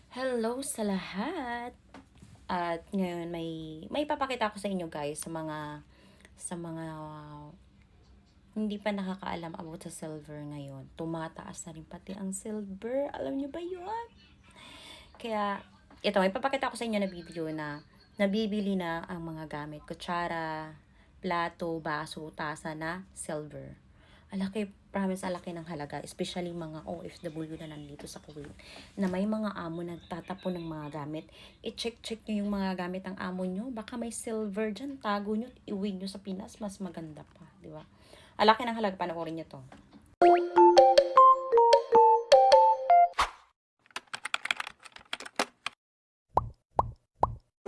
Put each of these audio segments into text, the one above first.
Hello sa lahat. At ngayon may papakita ko sa inyo guys sa mga hindi pa nakakaalam about sa silver ngayon. Tumataas na rin pati ang silver. Alam niyo ba 'yun? Kaya ito may papakita ko sa inyo na video na nabibili na ang mga gamit, kutsara, plato, baso, tasa na silver. Alaki, promise, alaki ng halaga, especially mga OFW na nandito sa Kuwait, na may mga amo na nagtatapon ng mga gamit. I-check nyo yung mga gamit ng amo nyo, baka may silver dyan, tago nyo, iuwi nyo sa Pinas, mas maganda pa, di ba? Alaki ng halaga, panoorin nyo to.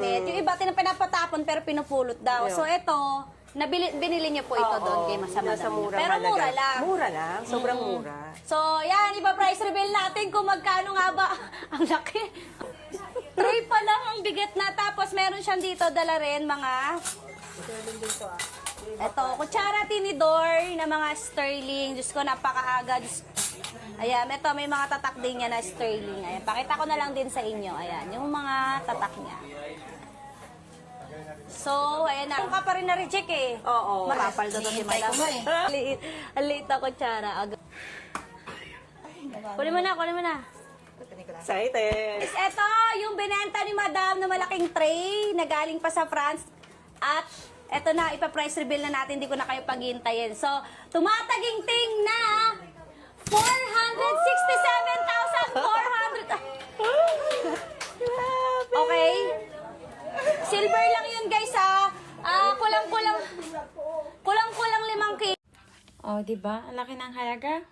Yung iba pinapatapon pero pinupulot daw. So ito, binili niyo po ito doon kay Masama nasa Dami. mura Pero halaga. mura lang. Mura lang, sobrang mura. So, yan, iba-price reveal natin kung magkano nga ba. Ang laki. 3 pa lang ang bigat na. Tapos meron siyang dito dala rin mga ito, kutsara tinidor na mga sterling. Diyos ko, napakaaga. Ayan, ito may mga tatak din niya na sterling. Ayan, pakita ko na lang din sa inyo. Ayan, yung mga tatak niya. So, ayan na. Kung ka pa rin na-reject eh. Oo. Makapal doon si Madam. Ang liit na kutsara. Kunin mo na. Excited. Ito, yung binenta ni Madam na malaking tray na galing pa sa France. At eto na, ipa-price reveal na natin. Hindi ko na kayo paghintayin. So, tumataginting na 467,400. Okay? Silver lang yun, guys, ha? Kulang-kulang 5 kilo. Oh, di ba? Ang laki ng halaga.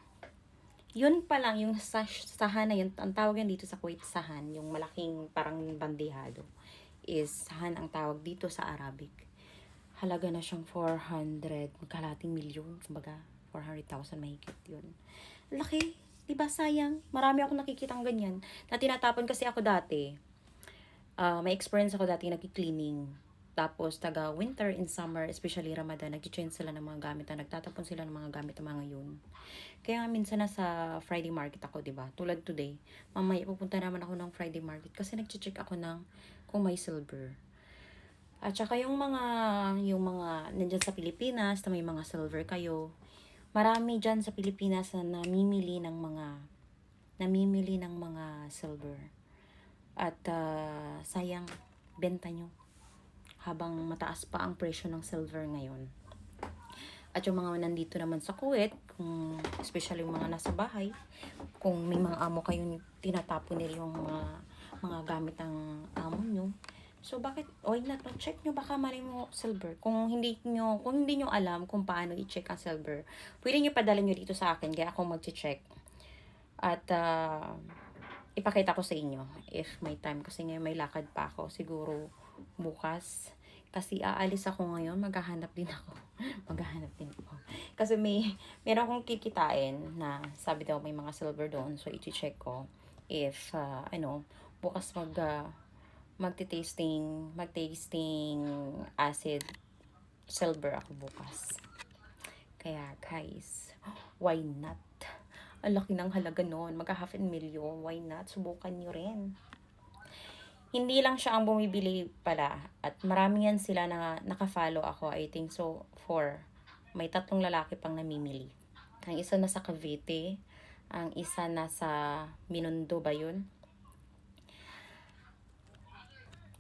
Yun pa lang, yung sahan na yun, ang tawag yan dito sa Kuwait, sahan, yung malaking parang bandihado, is sahan ang tawag dito sa Arabic. Halaga na siyang 400, kalahating milyon, kumbaga, 400,000 mahigit yun. Laki, di ba sayang? Marami akong nakikitang ganyan, na tinatapon kasi ako dati. May experience ako dati nag-cleaning. Tapos, taga winter and summer, especially Ramadan, nag-change sila ng mga gamit na nagtatapon sila ng mga gamit ng mga yun. Kaya minsan nasa Friday market ako, diba? Tulad today, mamaya pupunta naman ako ng Friday market kasi nag-check ako ng kung may silver. At saka yung mga nandyan sa Pilipinas, na may mga silver kayo, marami dyan sa Pilipinas na namimili ng mga silver. At sayang, benta nyo habang mataas pa ang presyo ng silver ngayon. At yung mga nandito naman sa Kuwait, especially yung mga nasa bahay, kung may mga amo kayong tinatapon nila yung mga gamit ng amo nyo, so bakit, why not, check nyo, baka mali mo silver. Kung hindi nyo alam kung paano i-check ang silver, pwede nyo padala nyo dito sa akin, kaya ako mag-check. At ipakita ko sa inyo if may time, kasi ngayon may lakad pa ako, siguro bukas, kasi aalis ako ngayon, maghahanap din ako. Kasi meron akong kikitain na sabi daw may mga silver doon, so i-check ko if bukas mag-tasting acid silver ako bukas. Kaya guys, why not? Ang laki ng halaga noon, magka-500,000, why not? Subukan nyo rin. Hindi lang siya ang bumibili pala, at marami yan sila na naka-follow ako, I think so 4. May 3 lalaki pang namimili. Ang isa nasa Cavite, ang isa nasa Minondo ba yun?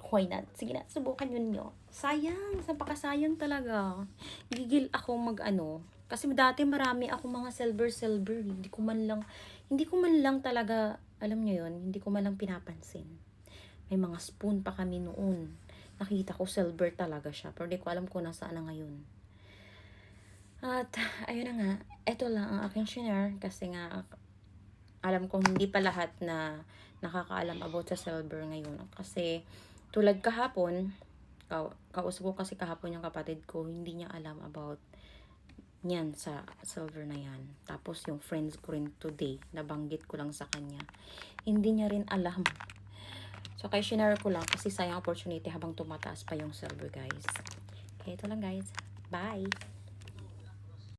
Why not? Sige na, subukan yun nyo. Sayang, napakasayang talaga. Gigil ako kasi dati marami ako mga silver. Hindi ko man lang talaga, alam nyo yun, hindi ko man lang pinapansin. May mga spoon pa kami noon. Nakita ko silver talaga siya, pero di ko alam kung nasaan na ngayon. At ayun na nga, ito lang ang aking share, kasi nga alam kong hindi pa lahat na nakakaalam about sa silver ngayon. Kasi tulad kahapon, kausap ko kasi kahapon yung kapatid ko, hindi niya alam about yan sa silver na yan. Tapos yung friends ko rin today, nabanggit ko lang sa kanya, hindi niya rin alam. So kaya share ko lang kasi sayang opportunity habang tumataas pa yung silver, guys. Okay, ito lang guys. Bye!